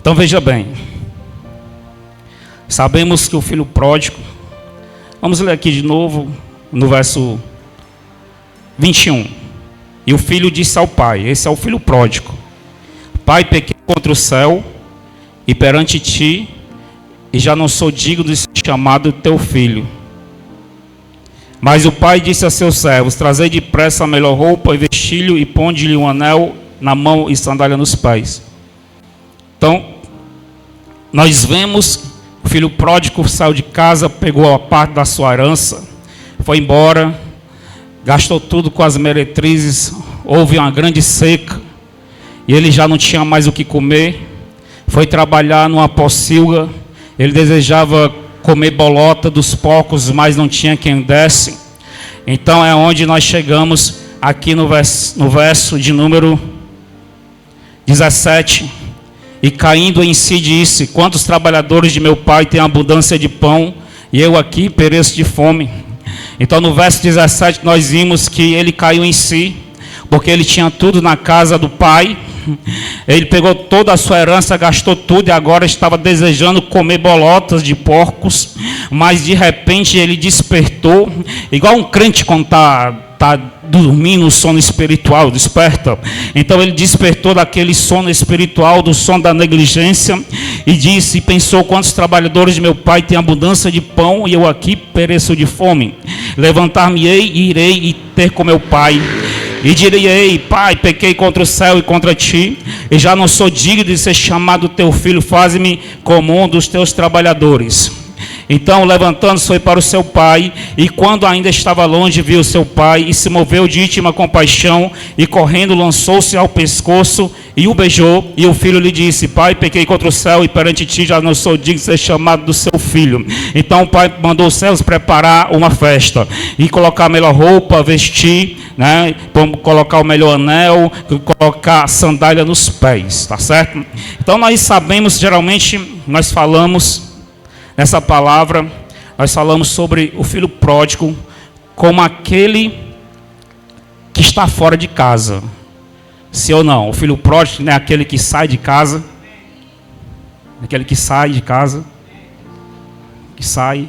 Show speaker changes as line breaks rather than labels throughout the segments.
Então veja bem, sabemos que o filho pródigo, vamos ler aqui de novo no verso 21. E o filho disse ao pai, esse é o filho pródigo: Pai, pequei contra o céu e perante ti, e já não sou digno de ser chamado teu filho. Mas o pai disse a seus servos: Trazei depressa a melhor roupa e vestilho, e ponde-lhe um anel na mão e sandália nos pés. Então, nós vemos o filho pródigo saiu de casa, pegou a parte da sua herança, foi embora, gastou tudo com as meretrizes, houve uma grande seca, e ele já não tinha mais o que comer, foi trabalhar numa pocilga, ele desejava comer bolota dos porcos, mas não tinha quem desse. Então é onde nós chegamos aqui no verso de número 17. E caindo em si disse: Quantos trabalhadores de meu pai têm abundância de pão, e eu aqui pereço de fome. Então no verso 17 nós vimos que ele caiu em si, porque ele tinha tudo na casa do pai. Ele pegou toda a sua herança, gastou tudo e agora estava desejando comer bolotas de porcos. Mas de repente ele despertou, igual um crente quando está dormindo, o sono espiritual, desperta. Então ele despertou daquele sono espiritual, do sono da negligência, e disse, pensou: quantos trabalhadores de meu pai têm abundância de pão, e eu aqui pereço de fome. Levantar-me-ei e irei e ter com meu pai, e direi: Pai, pequei contra o céu e contra ti, e já não sou digno de ser chamado teu filho, faze-me como um dos teus trabalhadores. Então, levantando-se, foi para o seu pai, e quando ainda estava longe, viu seu pai, e se moveu de íntima compaixão, e correndo lançou-se ao pescoço, e o beijou. E o filho lhe disse: Pai, pequei contra o céu, e perante ti já não sou digno de ser chamado do seu filho. Então o pai mandou os servos preparar uma festa, e colocar a melhor roupa, vestir, né, colocar o melhor anel, colocar a sandália nos pés, tá certo? Então nós sabemos, geralmente, nós falamos... Nessa palavra, nós falamos sobre o filho pródigo como aquele que está fora de casa. Sim ou não? O filho pródigo não é aquele que sai de casa. Aquele que sai de casa. Que sai.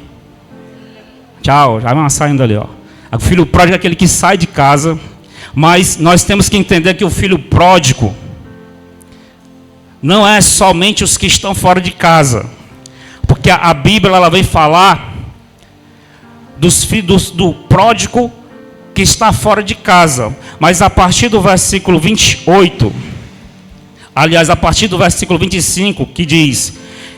Tchau, já vai saindo ali, ó. O filho pródigo é aquele que sai de casa. Mas nós temos que entender que o filho pródigo não é somente os que estão fora de casa. Porque a Bíblia ela vem falar dos filhos do pródigo que está fora de casa. Mas a partir do versículo 28, aliás, a partir do versículo 25, que diz: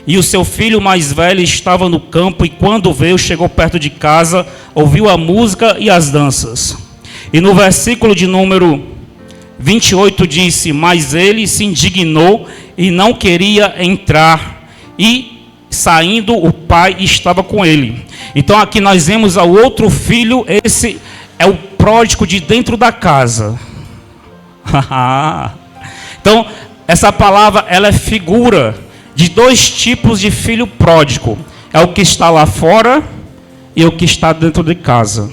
E o seu filho mais velho estava no campo, e quando veio, chegou perto de casa, ouviu a música e as danças. E no versículo de número 28 disse: Mas ele se indignou e não queria entrar, e saindo o pai estava com ele. Então aqui nós vemos o outro filho, esse é o pródigo de dentro da casa. Então essa palavra ela é figura de dois tipos de filho pródigo. É o que está lá fora e o que está dentro de casa.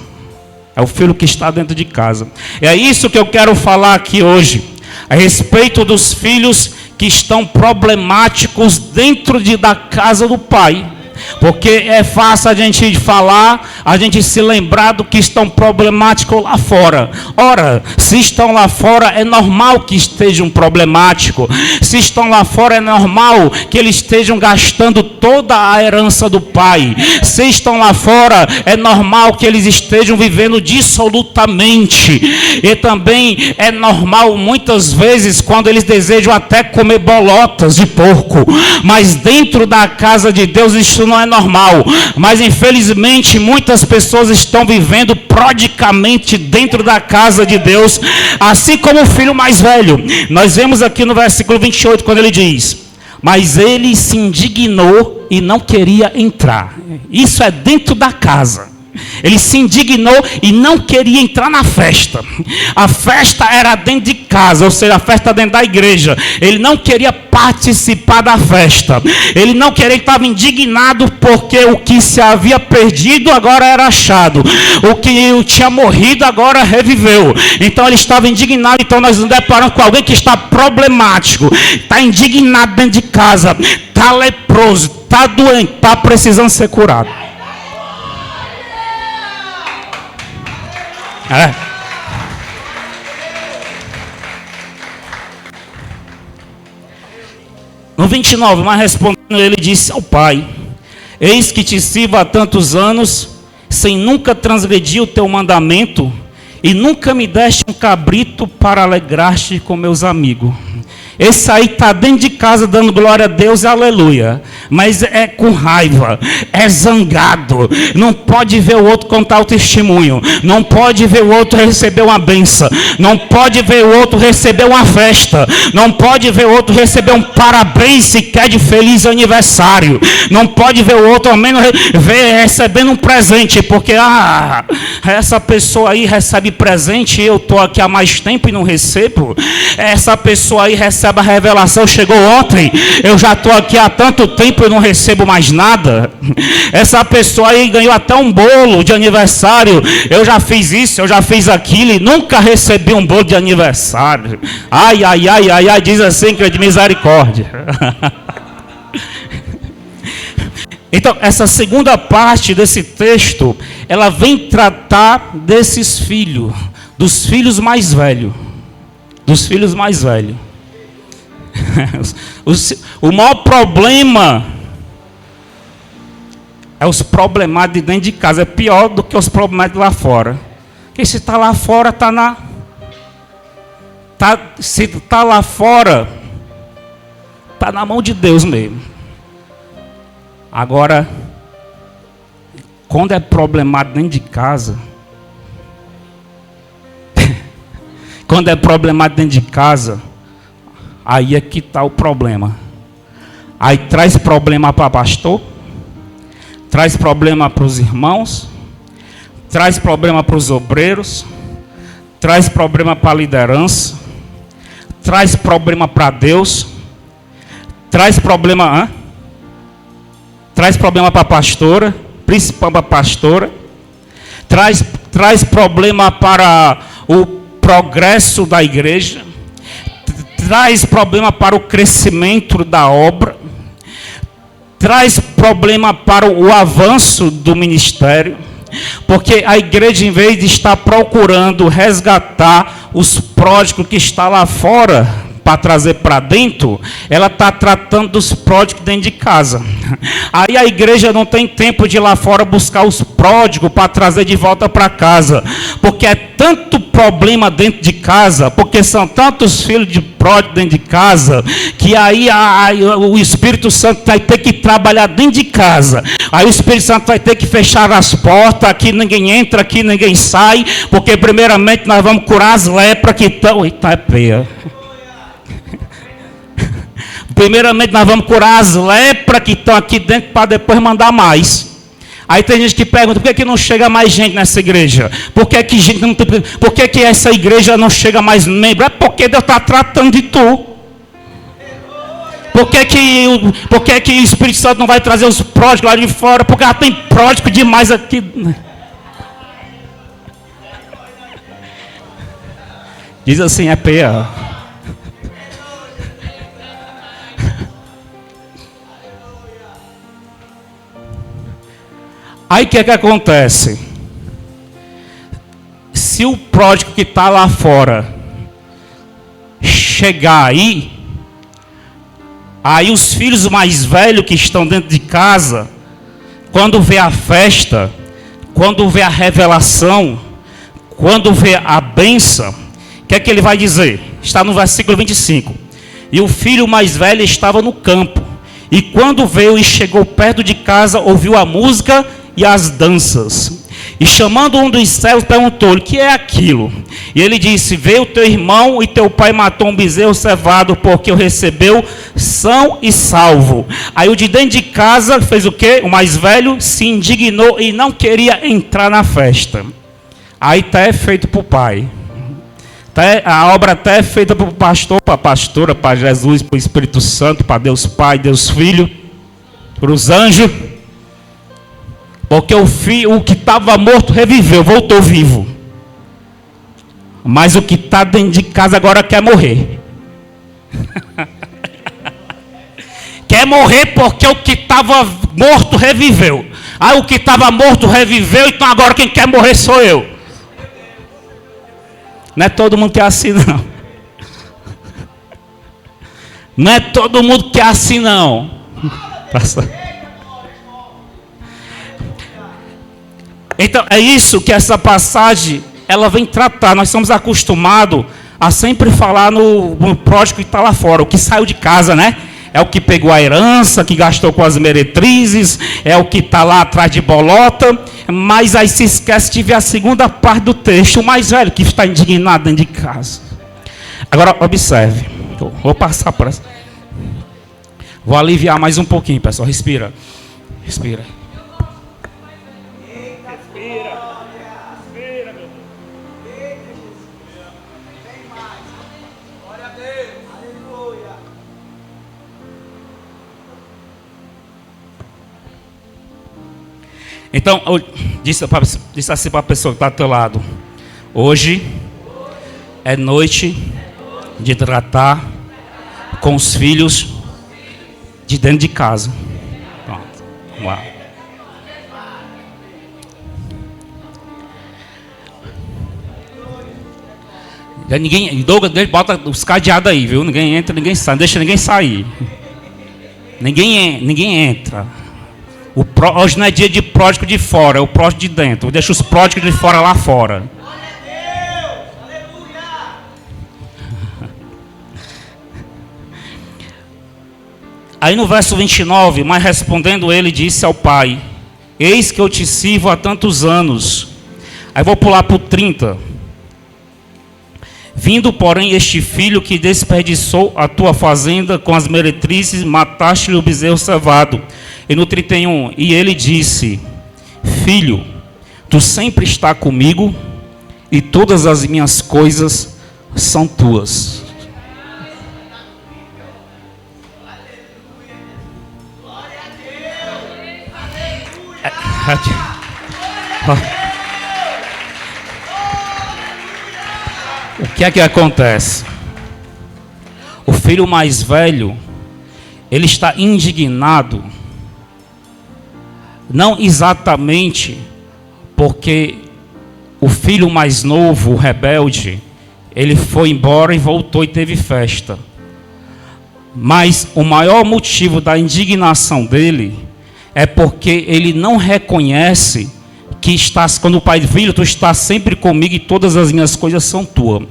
É o filho que está dentro de casa. É isso que eu quero falar aqui hoje, a respeito dos filhos que estão problemáticos dentro da casa do pai. Porque é fácil a gente falar, a gente se lembrar do que estão problemáticos lá fora. Ora, se estão lá fora, é normal que estejam problemáticos. Se estão lá fora, é normal que eles estejam gastando toda a herança do pai. Se estão lá fora, é normal que eles estejam vivendo dissolutamente. E também é normal, muitas vezes, quando eles desejam até comer bolotas de porco. Mas dentro da casa de Deus, isso não é normal. Mas infelizmente muitas pessoas estão vivendo prodicamente dentro da casa de Deus, assim como o filho mais velho. Nós vemos aqui no versículo 28 quando ele diz: Mas ele se indignou e não queria entrar. Isso é dentro da casa. Ele se indignou e não queria entrar na festa. A festa era dentro de casa. casa, ou seja, a festa dentro da igreja. Ele não queria participar da festa. Ele não queria, ele estava indignado porque o que se havia perdido agora era achado. O que tinha morrido agora reviveu. Então ele estava indignado. Então nós nos deparamos com alguém que está problemático, está indignado dentro de casa, está leproso, está doente, está precisando ser curado. No 29, mas respondendo, ele disse ao pai: eis que te sirvo há tantos anos, sem nunca transgredir o teu mandamento, e nunca me deste um cabrito para alegrar-te com meus amigos. Esse aí está dentro de casa dando glória a Deus e aleluia, mas é com raiva, é zangado, não pode ver o outro contar o testemunho, não pode ver o outro receber uma benção, não pode ver o outro receber uma festa, não pode ver o outro receber um parabéns sequer de feliz aniversário, não pode ver o outro ao menos recebendo um presente, porque essa pessoa aí recebe presente e eu estou aqui há mais tempo e não recebo. Essa pessoa aí recebe a revelação, chegou ontem, eu já estou aqui há tanto tempo e não recebo mais nada. Essa pessoa aí ganhou até um bolo de aniversário, eu já fiz isso, eu já fiz aquilo e nunca recebi um bolo de aniversário. Ai, diz assim, que é de misericórdia. Então, essa segunda parte desse texto, ela vem tratar desses filhos, dos filhos mais velhos. Dos filhos mais velhos. O maior problema é os problemas de dentro de casa. É pior do que os problemas de lá fora. Porque se está lá fora, se está lá fora, está na mão de Deus mesmo. Agora, quando é problemado dentro de casa, quando é problemado dentro de casa, aí é que está o problema. Aí traz problema para pastor, traz problema para os irmãos, traz problema para os obreiros, traz problema para a liderança, traz problema para Deus, traz problema, traz problema para a pastora, principalmente para a pastora, traz problema para o progresso da igreja, traz problema para o crescimento da obra, traz problema para o avanço do ministério, porque a igreja, em vez de estar procurando resgatar os pródigos que estão lá fora, para trazer para dentro, ela está tratando dos pródigos dentro de casa. Aí a igreja não tem tempo de ir lá fora buscar os pródigos para trazer de volta para casa, porque é tanto problema dentro de casa, porque são tantos filhos de pródigo dentro de casa, que aí o Espírito Santo vai ter que trabalhar dentro de casa. Aí o Espírito Santo vai ter que fechar as portas, aqui ninguém entra, aqui ninguém sai, porque primeiramente nós vamos curar as lepras que estão... Eita, é peia. Primeiramente nós vamos curar as lepras que estão aqui dentro para depois mandar mais. Aí tem gente que pergunta: por que não chega mais gente nessa igreja? Por que essa igreja não chega mais membro? É porque Deus está tratando de tu. Por que o Espírito Santo não vai trazer os pródigos lá de fora? Porque já tem pródigo demais aqui. Diz assim, é peia. Aí o que acontece? Se o pródigo que está lá fora chegar aí os filhos mais velhos que estão dentro de casa, quando vê a festa, quando vê a revelação, quando vê a bênção, o que é que ele vai dizer? Está no versículo 25. E o filho mais velho estava no campo, e quando veio e chegou perto de casa, ouviu a música e as danças. E chamando um dos servos, perguntou-lhe: que é aquilo? E ele disse: veio teu irmão e teu pai matou um bezerro cevado, porque o recebeu são e salvo. Aí o de dentro de casa fez o quê? O mais velho se indignou e não queria entrar na festa. Aí está feito para o pai. A obra até é feita para o pastor, para a pastora, para Jesus, para o Espírito Santo, para Deus Pai, Deus Filho, para os anjos. Porque o que estava morto reviveu, voltou vivo. Mas o que está dentro de casa agora quer morrer. Quer morrer porque o que estava morto reviveu. Ah, o que estava morto reviveu, então agora quem quer morrer sou eu. Não é todo mundo que é assim, não. Não é todo mundo que é assim, não. Então, é isso que essa passagem, ela vem tratar. Nós somos acostumados a sempre falar no pródigo que está lá fora, o que saiu de casa, né? É o que pegou a herança, que gastou com as meretrizes, é o que está lá atrás de bolota, mas aí se esquece de ver a segunda parte do texto, o mais velho que está indignado dentro de casa. Agora, observe, vou passar por essa. Vou aliviar mais um pouquinho, pessoal, respira. Respira. Então, disse assim para a pessoa que está ao teu lado: hoje é noite de tratar com os filhos de dentro de casa. Pronto, vamos lá. Douglas, bota os cadeados aí, viu? Ninguém entra, ninguém sai, não deixa ninguém sair. Ninguém entra. Hoje não é dia de pródigo de fora, é o pródigo de dentro. Deixa os pródigos de fora lá fora. Aí no verso 29, mas respondendo ele, disse ao pai: eis que eu te sirvo há tantos anos. Aí vou pular para o 30. Vindo, porém, este filho que desperdiçou a tua fazenda com as meretrizes, mataste-lhe o bezerro cevado. E no 31, e ele disse: filho, tu sempre está comigo, e todas as minhas coisas são tuas. O que é que acontece? O filho mais velho, ele está indignado, não exatamente porque o filho mais novo, o rebelde, ele foi embora e voltou e teve festa. Mas o maior motivo da indignação dele é porque ele não reconhece que estás, quando o pai diz: filho, tu estás sempre comigo e todas as minhas coisas são tuas.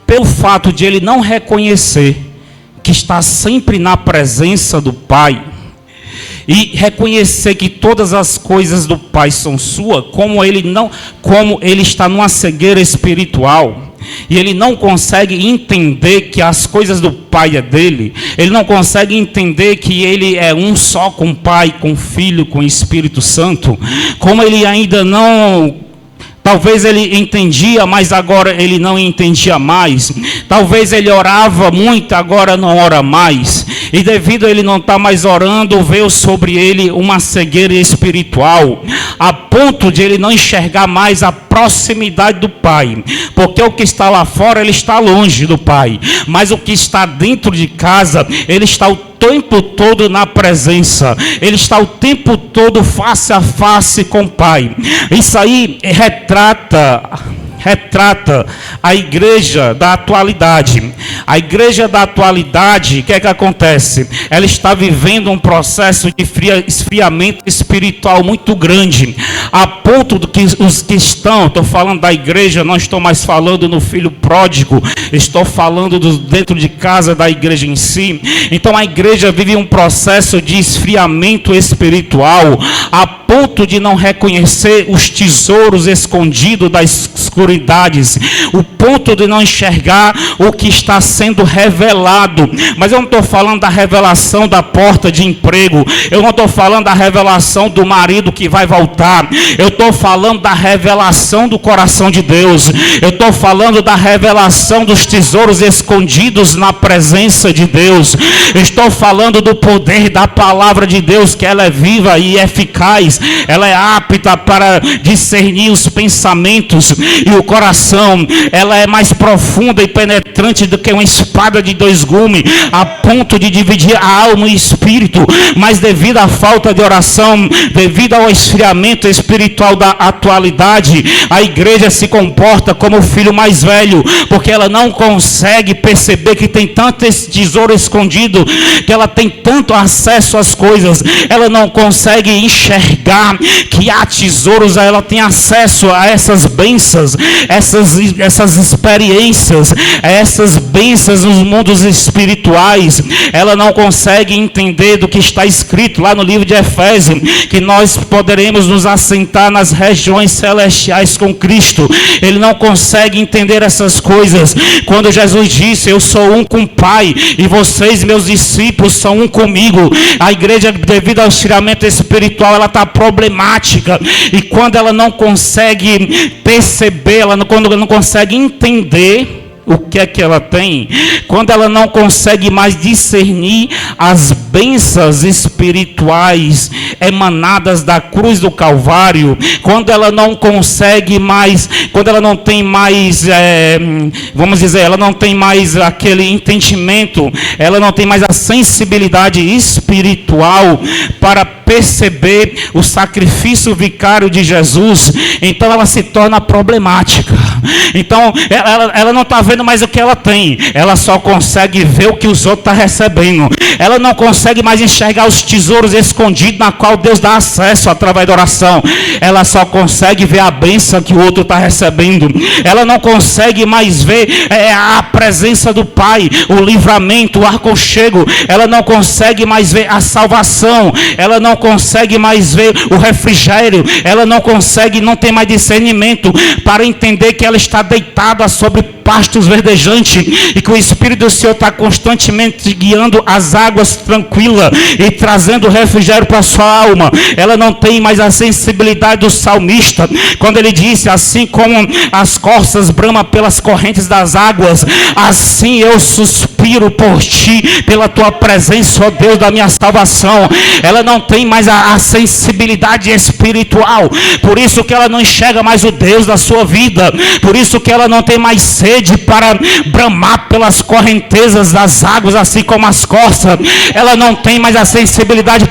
Pelo fato de ele não reconhecer que está sempre na presença do pai, e reconhecer que todas as coisas do pai são suas, como ele está numa cegueira espiritual, e ele não consegue entender que as coisas do pai é dele, ele não consegue entender que ele é um só com o pai, com o filho, com o Espírito Santo, como ele ainda não... Talvez ele entendia, mas agora ele não entendia mais. Talvez ele orava muito, agora não ora mais. E devido a ele não estar mais orando, veio sobre ele uma cegueira espiritual, a ponto de ele não enxergar mais a proximidade do Pai. Porque o que está lá fora, ele está longe do Pai. Mas o que está dentro de casa, ele está o tempo todo na presença, ele está o tempo todo face a face com o Pai. Isso aí retrata a igreja da atualidade. A igreja da atualidade, o que é que acontece? Ela está vivendo um processo de esfriamento espiritual muito grande, a ponto do que os que estão, estou falando da igreja, não estou mais falando no filho pródigo, estou falando dentro de casa da igreja em si. Então a igreja vive um processo de esfriamento espiritual, a ponto de não reconhecer os tesouros escondidos da escuridão obscuridades, o ponto de não enxergar o que está sendo revelado. Mas eu não estou falando da revelação da porta de emprego, eu não estou falando da revelação do marido que vai voltar, eu estou falando da revelação do coração de Deus, eu estou falando da revelação dos tesouros escondidos na presença de Deus, eu estou falando do poder da palavra de Deus, que ela é viva e eficaz, ela é apta para discernir os pensamentos e o coração, ela é mais profunda e penetrante do que uma espada de dois gumes, a ponto de dividir a alma e o espírito. Mas devido à falta de oração, devido ao esfriamento espiritual da atualidade, a igreja se comporta como o filho mais velho, porque ela não consegue perceber que tem tanto esse tesouro escondido, que ela tem tanto acesso às coisas, ela não consegue enxergar que há tesouros, ela tem acesso a essas bênçãos, essas experiências, essas bênçãos nos mundos espirituais. Ela não consegue entender do que está escrito lá no livro de Efésios, que nós poderemos nos assentar nas regiões celestiais com Cristo. Ele não consegue entender essas coisas. Quando Jesus disse: eu sou um com o Pai e vocês, meus discípulos, são um comigo. A igreja, devido ao esfriamento espiritual, ela está problemática, e quando ela não consegue perceber, quando ela não consegue entender o que é que ela tem, quando ela não consegue mais discernir as bênçãos espirituais emanadas da cruz do Calvário, quando ela não consegue mais, quando ela não tem mais, vamos dizer, ela não tem mais aquele entendimento, ela não tem mais a sensibilidade espiritual para perceber o sacrifício vicário de Jesus, então ela se torna problemática. Então ela não está vendo mais o que ela tem, ela só consegue ver o que os outros estão recebendo. Ela não consegue mais enxergar os tesouros escondidos na qual Deus dá acesso através da oração. Ela só consegue ver a bênção que o outro está recebendo. Ela não consegue mais ver a presença do Pai, o livramento, o aconchego. Ela não consegue mais ver a salvação. Ela não consegue mais ver o refrigério. Ela não consegue, não tem mais discernimento para entender que ela está deitada sobre pastos verdejantes e que o Espírito do Senhor está constantemente guiando as águas tranquilas e trazendo refrigério para a sua alma. Ela não tem mais a sensibilidade do salmista, quando ele disse: assim como as corças bramam pelas correntes das águas, assim eu suspiro por ti, pela tua presença, ó Deus da minha salvação. Ela não tem mais a sensibilidade espiritual, por isso que ela não enxerga mais o Deus da sua vida, por isso que ela não tem mais sede para bramar pelas correntezas das águas, assim como as corças. Ela não tem mais a sensibilidade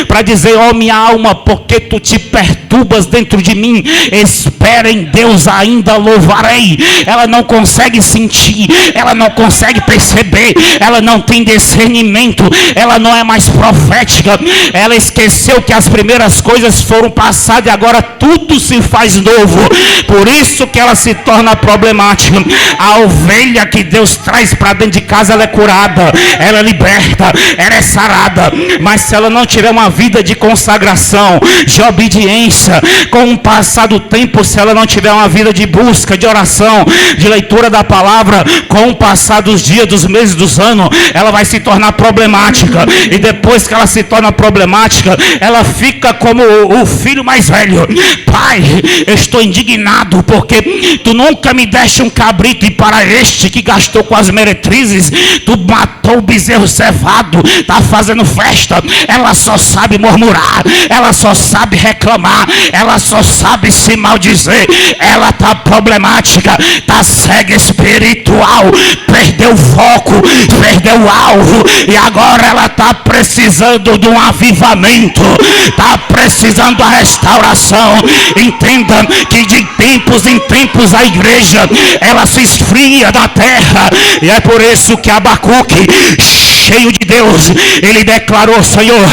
para dizer: ó minha alma, porque tu te perturbas dentro de mim? Espera em Deus, ainda louvarei. Ela não consegue sentir, ela não consegue perceber, ela não tem discernimento, ela não é mais profética. Ela esqueceu que as primeiras coisas foram passadas e agora tudo se faz novo. Por isso que ela se torna problemática. A ovelha que Deus traz para dentro de casa, ela é curada, ela é liberta, ela é sarada. Mas se ela não tiver uma vida de consagração, de obediência, com o passar do tempo, se ela não tiver uma vida de busca, de oração, de leitura da palavra, com o passar dos dias, dos meses, dos anos, ela vai se tornar problemática. E depois que ela se torna problemática, ela fica como o filho mais velho: pai, eu estou indignado porque tu nunca me deste um cabrito, e para este que gastou com as meretrizes, tu matou o bezerro cevado, está fazendo festa. Ela só sabe murmurar, ela só sabe reclamar, ela só sabe se maldizer. Ela está problemática, está cega espiritual, perdeu o foco, perdeu o alvo, e agora ela está precisando de um avivamento, está precisando da restauração. Entenda que de tempos em tempos a igreja, ela se esfria da terra, e é por isso que Abacuque, cheio de Deus, ele declarou: Senhor,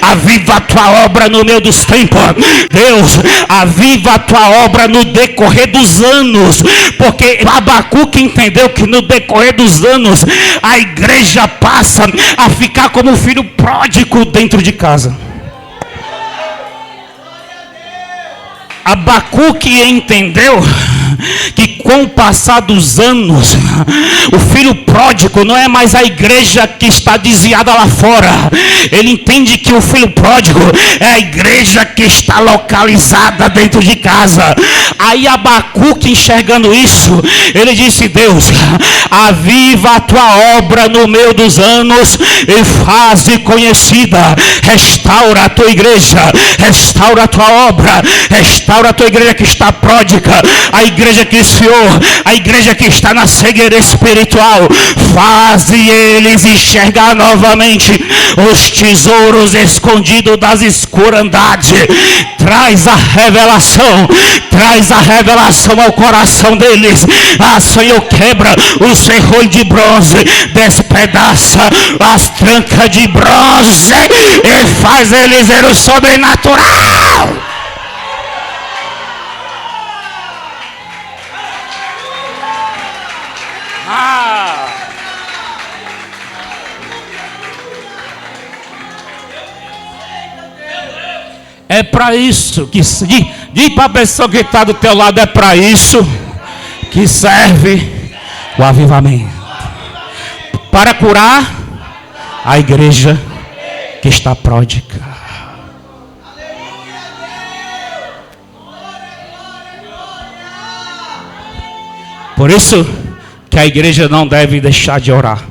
aviva a tua obra no meio dos tempos. Deus, aviva a tua obra no decorrer dos anos, porque Abacuque entendeu que no decorrer dos anos a igreja passa a ficar como um filho pródigo dentro de casa. Abacuque entendeu que com o passar dos anos, o filho pródigo não é mais a igreja que está desviada lá fora. Ele entende que o filho pródigo é a igreja que está localizada dentro de casa. Aí Abacuque, enxergando isso, ele disse: Deus, aviva a tua obra no meio dos anos e faze conhecida. Restaura a tua igreja, restaura a tua obra, restaura a tua igreja que está pródiga, a igreja que esfriou, a igreja que está na cegueira espiritual. Faze eles enxergar novamente os tesouros escondidos das escurandades. Traz a revelação ao coração deles. Senhor, quebra os ferrolhos de bronze, despedaça as trancas de bronze e faz eles ver o sobrenatural. É para isso que diz para a pessoa que está do teu lado: é para isso que serve o avivamento, para curar a igreja que está pródiga. Por isso que a igreja não deve deixar de orar.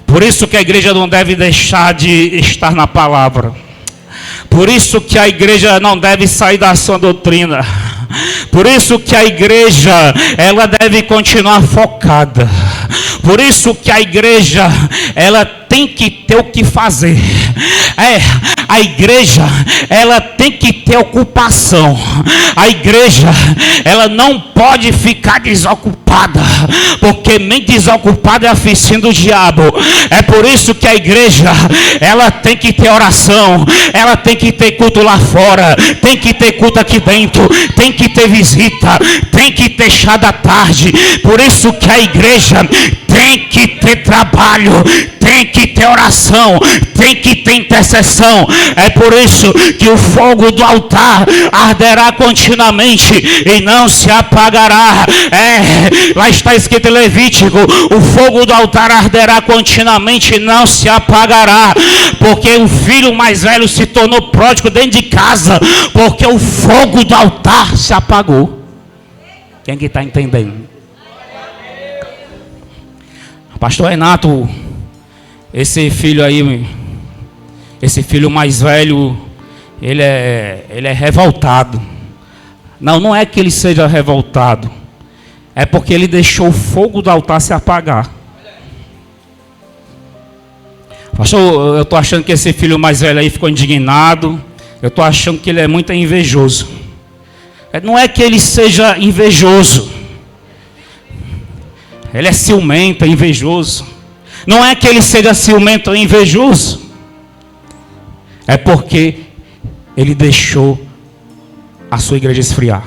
Por isso que a igreja não deve deixar de estar na palavra. Por isso que a igreja não deve sair da sua doutrina. Por isso que a igreja, ela deve continuar focada. Por isso que a igreja, ela tem que ter o que fazer. A igreja, ela tem que ter ocupação. A igreja, ela não pode ficar desocupada, porque nem desocupada é a oficina do diabo. É por isso que a igreja, ela tem que ter oração, ela tem que ter culto lá fora, tem que ter culto aqui dentro, tem que ter visita, tem que ter chá da tarde. Por isso que a igreja tem que ter trabalho, tem que ter oração, tem que ter intercessão. É por isso que o fogo do altar arderá continuamente e não se apagará. Lá está escrito em Levítico: o fogo do altar arderá continuamente e não se apagará, porque o filho mais velho se tornou pródigo dentro de casa, porque o fogo do altar se apagou. Quem que está entendendo? Pastor Renato, esse filho aí, esse filho mais velho, ele é revoltado. Não é que ele seja revoltado, é porque ele deixou o fogo do altar se apagar. Pastor, eu estou achando que esse filho mais velho aí ficou indignado. Eu estou achando que ele é muito invejoso. Não é que ele seja invejoso, ele é ciumento, é invejoso. Não é que ele seja ciumento ou invejoso, é porque ele deixou a sua igreja esfriar.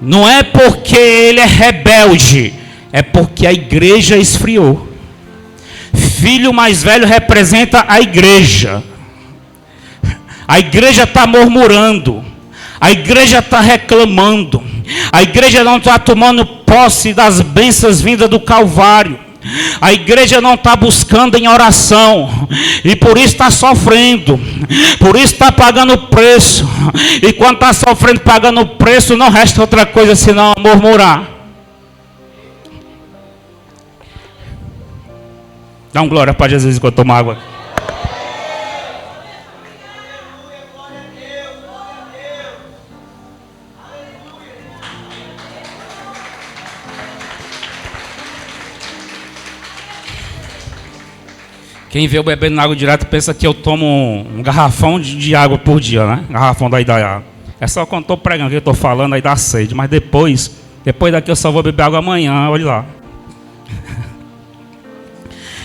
Não é porque ele é rebelde, é porque a igreja esfriou. Filho mais velho representa a igreja. A igreja está murmurando, a igreja está reclamando, a igreja não está tomando posse das bênçãos vindas do Calvário. A igreja não está buscando em oração, e por isso está sofrendo, por isso está pagando o preço. E quando está sofrendo, pagando o preço, não resta outra coisa senão murmurar. Dá um glória para Jesus enquanto eu tomo água. Quem vê eu bebendo água direto pensa que eu tomo um garrafão de água por dia, né? Garrafão da Idaiá. É só quando estou pregando que eu estou falando, aí dá sede. Mas depois daqui eu só vou beber água amanhã, olha lá.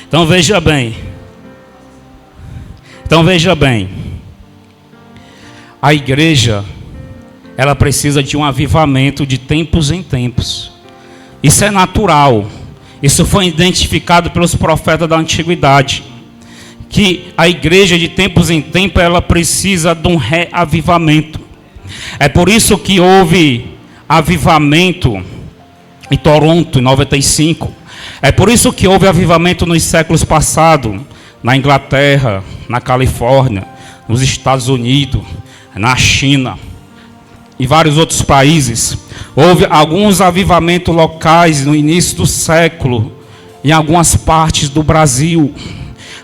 Então veja bem. A igreja, ela precisa de um avivamento de tempos em tempos. Isso é natural. Isso foi identificado pelos profetas da antiguidade, que a igreja de tempos em tempos ela precisa de um reavivamento. É por isso que houve avivamento em Toronto, em 95. É por isso que houve avivamento nos séculos passados, na Inglaterra, na Califórnia, nos Estados Unidos, na China e vários outros países. Houve alguns avivamentos locais no início do século, em algumas partes do Brasil.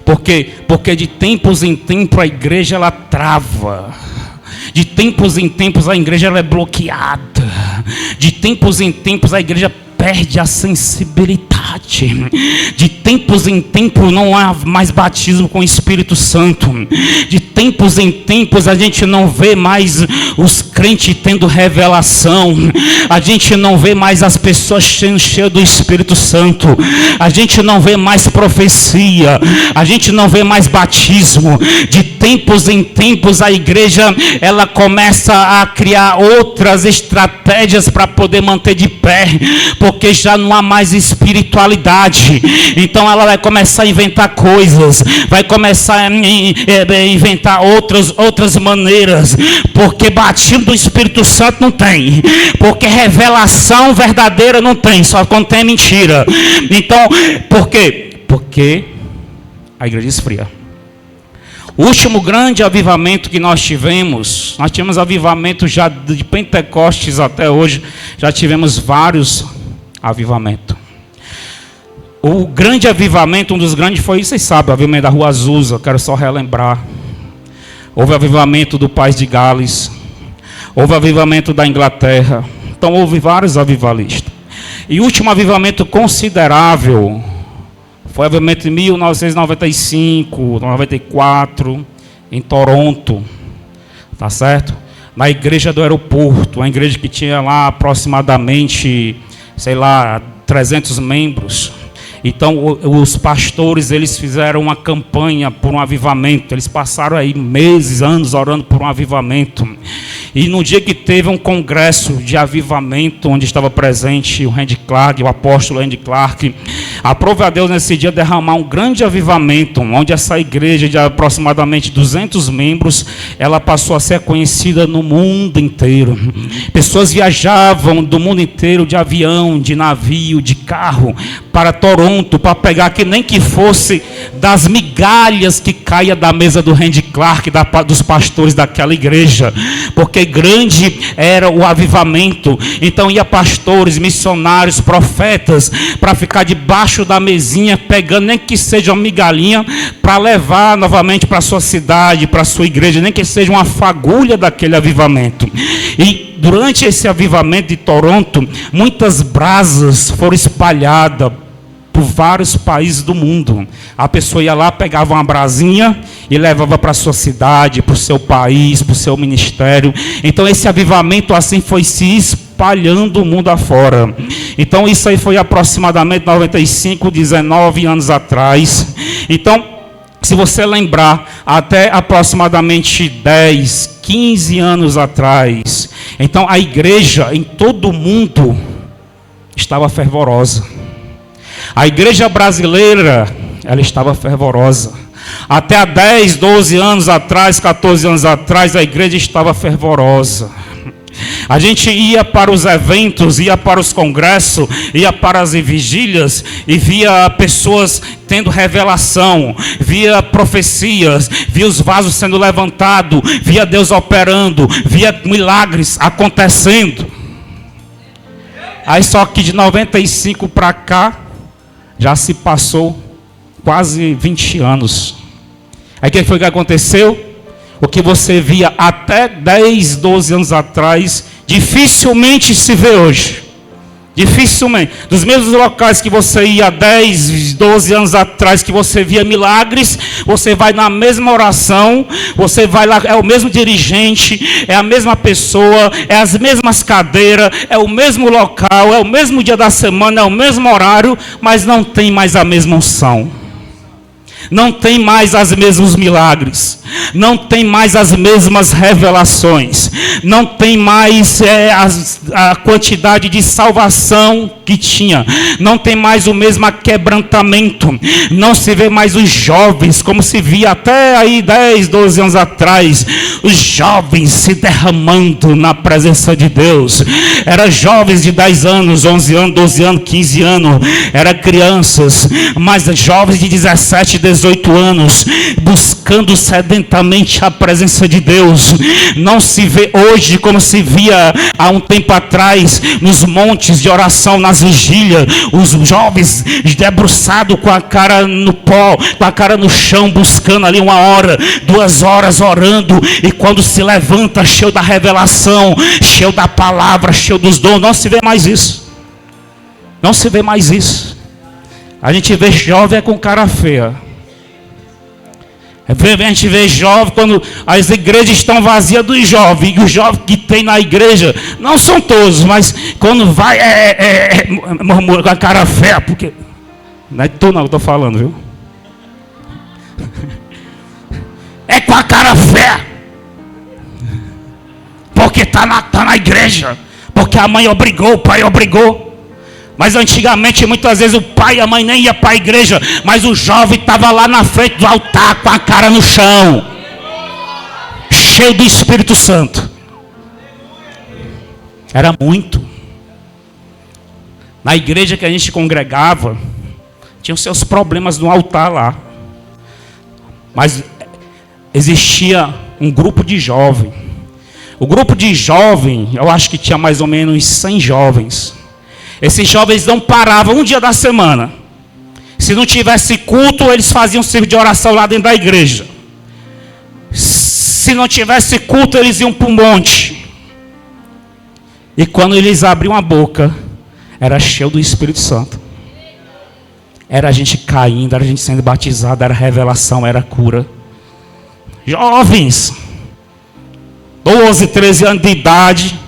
Porque de tempos em tempos a igreja ela trava. De tempos em tempos a igreja ela é bloqueada. De tempos em tempos a igreja perde a sensibilidade. De tempos em tempos não há mais batismo com o Espírito Santo. De tempos em tempos a gente não vê mais os crentes tendo revelação. A gente não vê mais as pessoas sendo cheias do Espírito Santo. A gente não vê mais profecia. A gente não vê mais batismo. De tempos em tempos a igreja ela começa a criar outras estratégias para poder manter de pé, porque já não há mais espiritualidade. Então ela vai começar a inventar coisas, vai começar a inventar outras maneiras, porque batismo do Espírito Santo não tem, porque revelação verdadeira não tem, só contém mentira. Então, por quê? Porque a igreja esfria. O último grande avivamento que nós tivemos avivamento já de Pentecostes até hoje, já tivemos vários avivamentos. O grande avivamento, um dos grandes foi, vocês sabem, o avivamento da Rua Azusa, eu quero só relembrar. Houve avivamento do País de Gales, houve avivamento da Inglaterra, então houve vários avivalistas. E o último avivamento considerável foi o avivamento em 1995, 94, em Toronto, tá certo? Na igreja do aeroporto, uma igreja que tinha lá aproximadamente, 300 membros. Então os pastores, eles fizeram uma campanha por um avivamento. Eles passaram aí meses, anos orando por um avivamento. E no dia que teve um congresso de avivamento, onde estava presente o Randy Clark, o apóstolo Randy Clark, aprove a Deus nesse dia derramar um grande avivamento, onde essa igreja de aproximadamente 200 membros, ela passou a ser conhecida no mundo inteiro. Pessoas viajavam do mundo inteiro de avião, de navio, de carro, para Toronto, para pegar que nem que fosse das migalhas que caia da mesa do Randy Clark, dos pastores daquela igreja, porque grande era o avivamento. Então ia pastores, missionários, profetas, para ficar debaixo da mesinha, pegando nem que seja uma migalhinha, para levar novamente para a sua cidade, para a sua igreja, nem que seja uma fagulha daquele avivamento. E durante esse avivamento de Toronto, muitas brasas foram espalhadas por vários países do mundo. A pessoa ia lá, pegava uma brasinha e levava para a sua cidade, para o seu país, para o seu ministério. Então esse avivamento assim foi se espalhando o mundo afora. Então isso aí foi aproximadamente 95, 19 anos atrás. Então, se você lembrar, até aproximadamente 10, 15 anos atrás, então a igreja em todo o mundo estava fervorosa. A igreja brasileira, ela estava fervorosa. Até há 10, 12 anos atrás, 14 anos atrás, a igreja estava fervorosa. A gente ia para os eventos, ia para os congressos, ia para as vigílias e via pessoas tendo revelação, via profecias, via os vasos sendo levantados, via Deus operando, via milagres acontecendo. Aí só que de 95 para cá, já se passou quase 20 anos. Aí o que foi que aconteceu? O que você via até 10, 12 anos atrás, dificilmente se vê hoje. Dificilmente. Dos mesmos locais que você ia há 10, 12 anos atrás, que você via milagres, você vai na mesma oração, você vai lá, é o mesmo dirigente, é a mesma pessoa, é as mesmas cadeiras, é o mesmo local, é o mesmo dia da semana, é o mesmo horário, mas não tem mais a mesma unção. Não tem mais os mesmos milagres, não tem mais as mesmas revelações, não tem mais a quantidade de salvação que tinha, não tem mais o mesmo aquebrantamento, não se vê mais os jovens, como se via até aí 10, 12 anos atrás, os jovens se derramando na presença de Deus. Eram jovens de 10 anos, 11 anos, 12 anos, 15 anos, eram crianças, mas jovens de 17, 18 anos, buscando sedentamente a presença de Deus. Não se vê hoje como se via há um tempo atrás, nos montes de oração, nas vigílias, os jovens debruçados com a cara no pó, com a cara no chão, buscando ali 1 hora, 2 horas orando, e quando se levanta, cheio da revelação, cheio da palavra, cheio dos dons. Não se vê mais isso. Não se vê mais isso. A gente vê jovem com cara feia. A gente vê jovem quando as igrejas estão vazias dos jovens. E os jovens que tem na igreja, não são todos, mas quando vai, murmura com a cara feia. Porque não é tu não que eu estou falando, viu? É com a cara feia. Porque está na igreja. Porque a mãe obrigou, o pai obrigou. Mas antigamente, muitas vezes, o pai e a mãe nem iam para a igreja, mas o jovem estava lá na frente do altar, com a cara no chão, cheio do Espírito Santo. Era muito. Na igreja que a gente congregava, tinha os seus problemas no altar lá. Mas existia um grupo de jovens. O grupo de jovens, eu acho que tinha mais ou menos 100 jovens. Esses jovens não paravam um dia da semana. Se não tivesse culto, eles faziam serviço de oração lá dentro da igreja. Se não tivesse culto, eles iam para um monte. E quando eles abriam a boca, era cheio do Espírito Santo. Era a gente caindo, era a gente sendo batizado, era revelação, era cura. Jovens, 12, 13 anos de idade.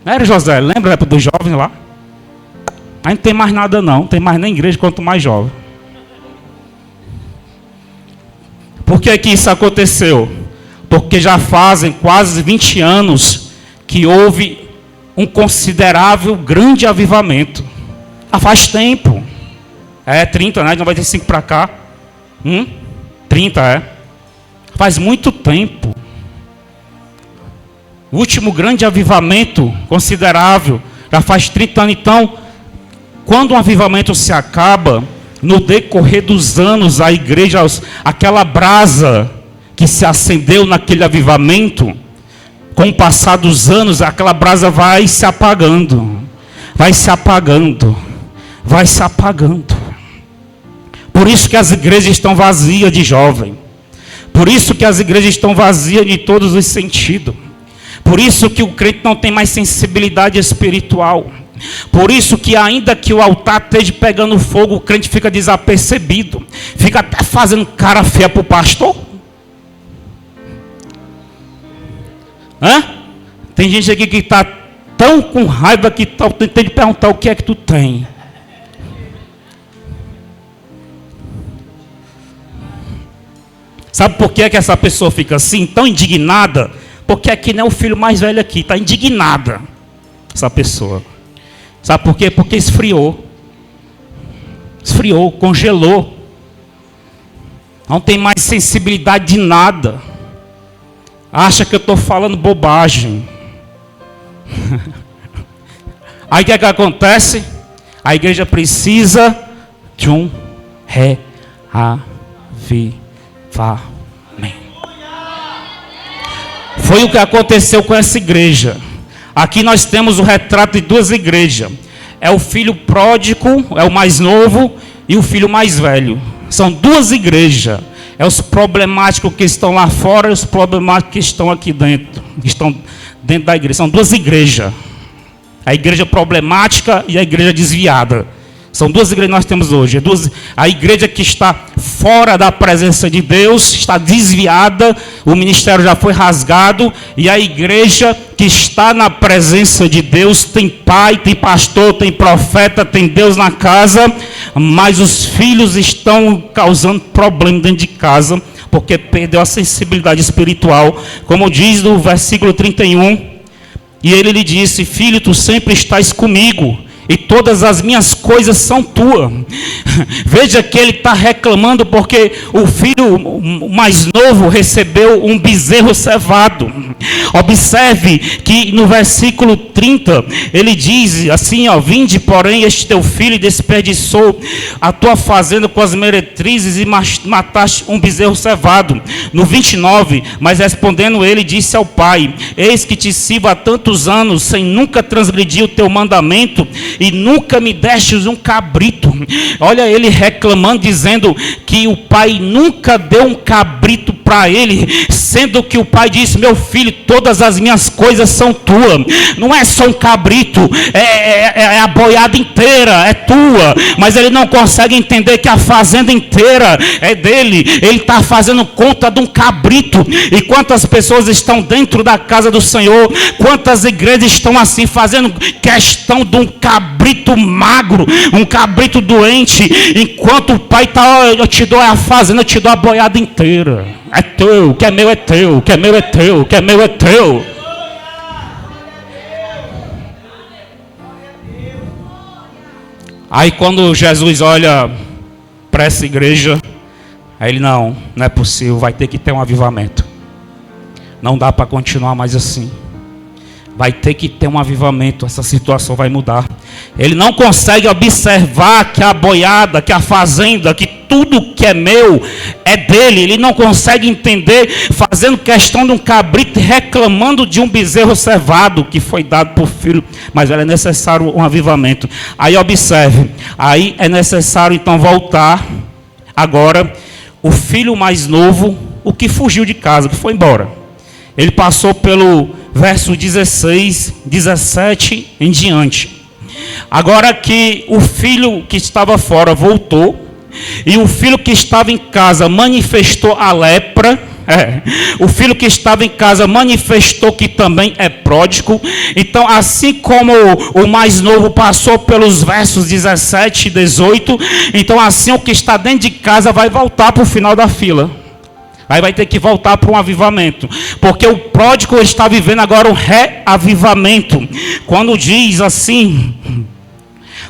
Não era, José? Lembra da época dos jovens lá? Aí não tem mais nada não tem mais nem igreja, quanto mais jovem. Por que que isso aconteceu? Porque já fazem quase 20 anos que houve um considerável, grande avivamento. Já faz tempo. 30, né? De 95 para cá. 30, Faz muito tempo. O último grande avivamento considerável já faz 30 anos. Então, quando o avivamento se acaba, no decorrer dos anos, a igreja, aquela brasa que se acendeu naquele avivamento, com o passar dos anos, aquela brasa vai se apagando, vai se apagando, vai se apagando. Por isso que as igrejas estão vazias de jovem. Por isso que as igrejas estão vazias de todos os sentidos. Por isso que o crente não tem mais sensibilidade espiritual. Por isso que ainda que o altar esteja pegando fogo, o crente fica desapercebido. Fica até fazendo cara feia para o pastor. Tem gente aqui que está tão com raiva que está tentando perguntar o que é que tu tem. Sabe por que é que essa pessoa fica assim, tão indignada? Porque aqui não é o filho mais velho aqui, está indignada essa pessoa. Sabe por quê? Porque esfriou. Esfriou, congelou. Não tem mais sensibilidade de nada. Acha que eu estou falando bobagem. Aí o que é que acontece? A igreja precisa de um reavivamento. Foi o que aconteceu com essa igreja. Aqui nós temos o retrato de duas igrejas. É o filho pródigo, é o mais novo, e o filho mais velho. São duas igrejas. É os problemáticos que estão lá fora e os problemáticos que estão aqui dentro. Estão dentro da igreja. São duas igrejas. A igreja problemática e a igreja desviada. São duas igrejas que nós temos hoje. A igreja que está fora da presença de Deus, está desviada, o ministério já foi rasgado. E a igreja que está na presença de Deus, tem pai, tem pastor, tem profeta, tem Deus na casa. mas os filhos estão causando problema dentro de casa, porque perdeu a sensibilidade espiritual, como diz no versículo 31, e ele lhe disse: filho, tu sempre estás comigo, e todas as minhas coisas são tuas. Veja que ele está reclamando porque o filho mais novo recebeu um bezerro cevado. Observe que no versículo 30 ele diz assim, ó: vinde, porém, este teu filho desperdiçou a tua fazenda com as meretrizes e mataste um bezerro cevado. No 29, mas respondendo ele, disse ao pai: eis que te sirvo há tantos anos, sem nunca transgredir o teu mandamento, e nunca me destes um cabrito. Olha ele reclamando, dizendo que o pai nunca deu um cabrito para ele, sendo que o pai disse: meu filho, todas as minhas coisas são tuas. Não é só um cabrito, é a boiada inteira, é tua. Mas ele não consegue entender que a fazenda inteira é dele. Ele está fazendo conta de um cabrito. E quantas pessoas estão dentro da casa do Senhor, quantas igrejas estão assim, fazendo questão de um cabrito magro, um cabrito doente, enquanto o pai está: eu te dou a fazenda, eu te dou a boiada inteira. É teu, o que é meu é teu, o que é meu é teu, o que é meu é teu. Aí quando Jesus olha para essa igreja, aí ele: não é possível, vai ter que ter um avivamento. Não dá para continuar mais assim. Vai ter que ter um avivamento, essa situação vai mudar. Ele não consegue observar que a boiada, que a fazenda, que tudo que é meu é dele. Ele não consegue entender, fazendo questão de um cabrito, reclamando de um bezerro cevado que foi dado por filho. Mas é necessário um avivamento. Aí observe, aí é necessário então voltar agora o filho mais novo, o que fugiu de casa, que foi embora. Ele passou pelo verso 16, 17 em diante. Agora que o filho que estava fora voltou, e o filho que estava em casa manifestou a lepra. O filho que estava em casa manifestou que também é pródigo. Então, assim como o mais novo passou pelos versos 17 e 18, então assim o que está dentro de casa vai voltar para o final da fila. Aí vai ter que voltar para um avivamento, porque o pródigo está vivendo agora um reavivamento. Quando diz assim: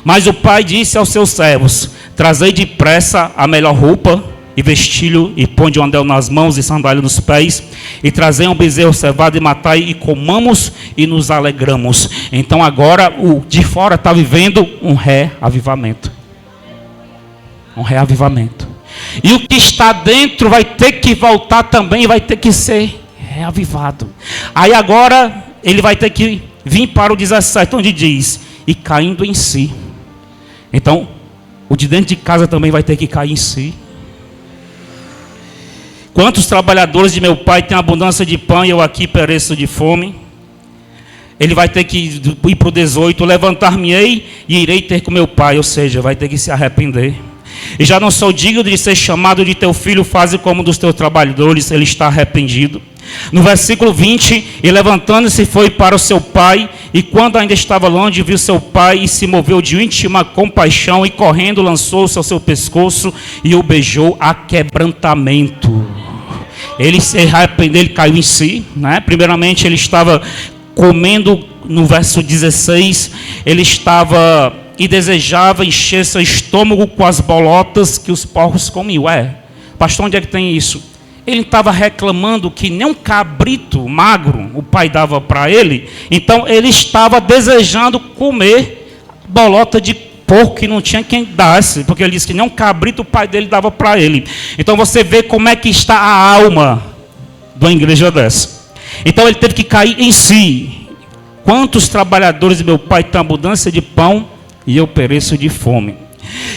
mas o pai disse aos seus servos: trazei depressa a melhor roupa e vestilho, e põe um anel nas mãos e sandália nos pés, e trazei um bezerro cevado e matai, e comamos e nos alegramos. Então agora o de fora está vivendo um reavivamento. Um reavivamento. E o que está dentro vai ter que voltar também, vai ter que ser reavivado. Aí agora ele vai ter que vir para o 17, onde diz: e caindo em si. Então o de dentro de casa também vai ter que cair em si. Quantos trabalhadores de meu pai têm abundância de pão e eu aqui pereço de fome? Ele vai ter que ir para o 18: levantar-me-ei e irei ter com meu pai. Ou seja, vai ter que se arrepender. E já não sou digno de ser chamado de teu filho, faze como um dos teus trabalhadores. Ele está arrependido. No versículo 20, e levantando-se foi para o seu pai, e quando ainda estava longe, viu seu pai e se moveu de íntima compaixão, e correndo lançou-se ao seu pescoço e o beijou a quebrantamento. Ele se arrependeu, ele caiu em si, né? Primeiramente ele estava comendo, no verso 16, ele estava e desejava encher seu estômago com as bolotas que os porcos comiam. Pastor, onde é que tem isso? Ele estava reclamando que nem um cabrito magro o pai dava para ele. Então ele estava desejando comer bolota de porco que não tinha quem desse, porque ele disse que nem um cabrito o pai dele dava para ele. Então você vê como é que está a alma de uma igreja dessa. Então ele teve que cair em si. Quantos trabalhadores de meu pai têm abundância de pão e eu pereço de fome?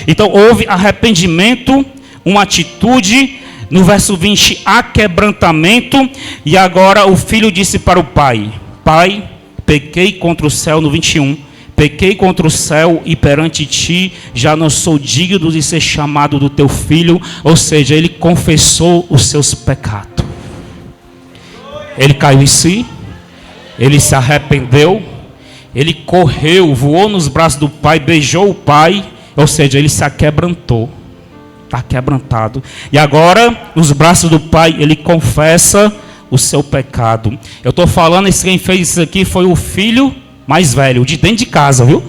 Então houve arrependimento, uma atitude. No verso 20, há quebrantamento. E agora o filho disse para o pai: pai, pequei contra o céu. No 21, pequei contra o céu e perante ti já não sou digno de ser chamado do teu filho. Ou seja, ele confessou os seus pecados. Ele caiu em si, ele se arrependeu, ele correu, voou nos braços do pai, beijou o pai Ou seja, ele se aquebrantou. Está quebrantado. E agora, nos braços do Pai, ele confessa o seu pecado. Eu estou falando, quem fez isso aqui foi o filho mais velho, de dentro de casa, viu?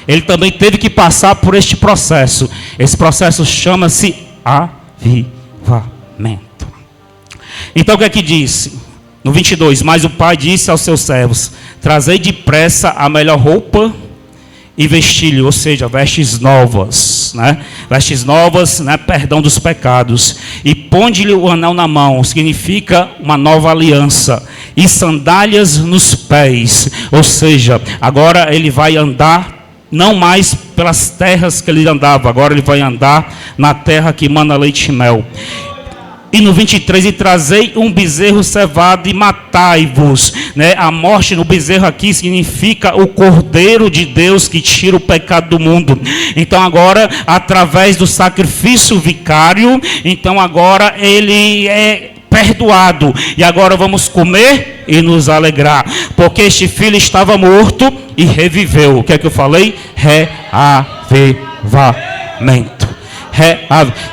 Ele também teve que passar por este processo. Esse processo chama-se avivamento. Então o que é que disse? No 22, mas o pai disse aos seus servos: trazei depressa a melhor roupa e vestilho, ou seja, vestes novas, né? Vestes novas, né? Perdão dos pecados. E ponde-lhe o anel na mão, significa uma nova aliança. E sandálias nos pés, ou seja, agora ele vai andar não mais pelas terras que ele andava, agora ele vai andar na terra que mana leite e mel. E no 23, e trazei um bezerro cevado e matai-vos, né? A morte no bezerro aqui significa o Cordeiro de Deus que tira o pecado do mundo. Então agora, através do sacrifício vicário, então agora ele é perdoado. E agora vamos comer e nos alegrar, porque este filho estava morto e reviveu. O que é que eu falei? Reavivamento.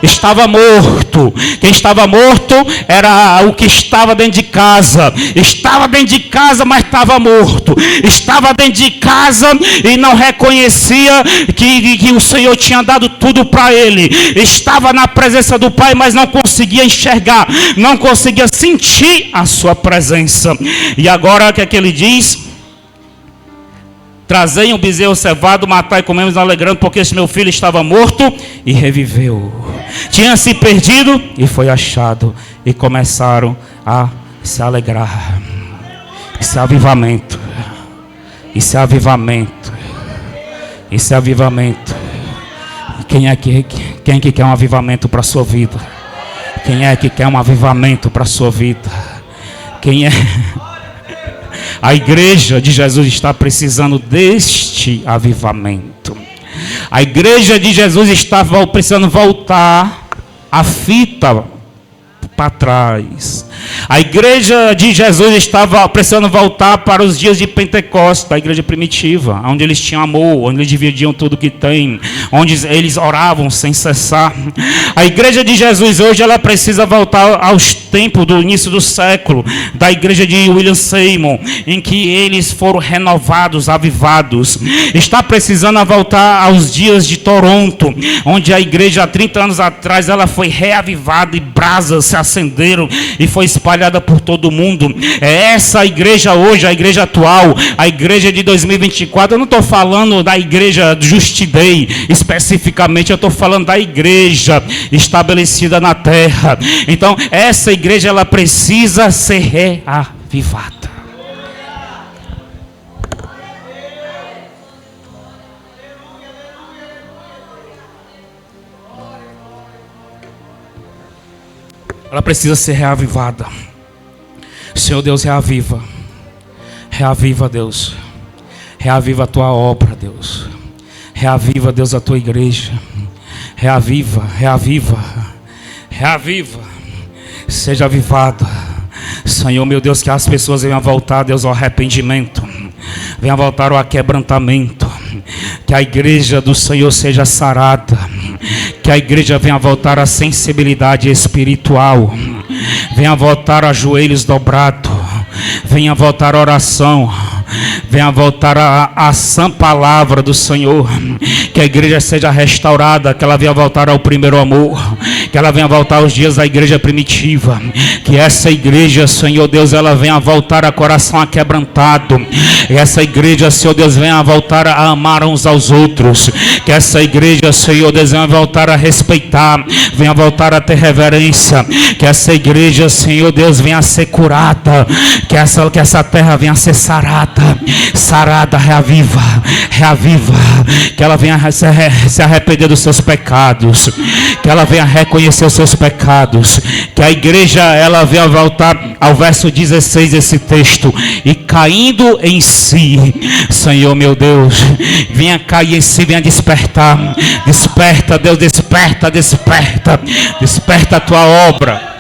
Estava morto. Quem estava morto era o que estava dentro de casa. Estava dentro de casa, mas estava morto. Estava dentro de casa e não reconhecia que o Senhor tinha dado tudo para ele. Estava na presença do Pai, mas não conseguia enxergar, não conseguia sentir a sua presença. E agora o que é que ele diz? Trazei um bezerro cevado, matai e comemos alegrando, porque este meu filho estava morto e reviveu. Tinha se perdido e foi achado. E começaram a se alegrar. Isso é avivamento. Isso é avivamento. Isso é avivamento. Quem é que quer um avivamento para a sua vida? Quem é que quer um avivamento para a sua vida? Quem é? A igreja de Jesus está precisando deste avivamento. A igreja de Jesus está precisando voltar a fita para trás. A igreja de Jesus estava precisando voltar para os dias de Pentecostes, a igreja primitiva, onde eles tinham amor, onde eles dividiam tudo que tem, onde eles oravam sem cessar. A igreja de Jesus hoje ela precisa voltar aos tempos do início do século, da igreja de William Seymour, em que eles foram renovados, avivados. Está precisando voltar aos dias de Toronto, onde a igreja há 30 anos atrás ela foi reavivada e brasas se acenderam e foi espalhada por todo o mundo. É essa a igreja hoje, a igreja atual, a igreja de 2024. Eu não estou falando da igreja Just Day especificamente, eu estou falando da igreja estabelecida na terra. Então essa igreja ela precisa ser reavivada. Ela precisa ser reavivada. Senhor Deus, reaviva. Reaviva, Deus. Reaviva a tua obra, Deus. Reaviva, Deus, a tua igreja. Reaviva, reaviva. Reaviva. Seja avivada. Senhor, meu Deus, que as pessoas venham voltar, Deus, ao arrependimento. Venham voltar ao aquebrantamento. Que a igreja do Senhor seja sarada. Que a igreja venha voltar à sensibilidade espiritual. Venha voltar a joelhos dobrados. Venha voltar a oração. Venha voltar a sã palavra do Senhor. Que a igreja seja restaurada. Que ela venha voltar ao primeiro amor. Que ela venha voltar aos dias da igreja primitiva. Que essa igreja, Senhor Deus, ela venha voltar a coração aquebrantado. Que essa igreja, Senhor Deus, venha voltar a amar uns aos outros. Que essa igreja, Senhor Deus, venha voltar a respeitar. Venha voltar a ter reverência. Que essa igreja, Senhor Deus, venha a ser curada. Que essa terra venha a ser sarada. Sarada, reaviva. Reaviva. Que ela venha se arrepender dos seus pecados. Que ela venha reconhecer os seus pecados. Que a igreja ela venha voltar ao verso 16 desse texto. E caindo em si, Senhor meu Deus, venha cair em si, venha despertar. Desperta, Deus, desperta, desperta. Desperta a tua obra.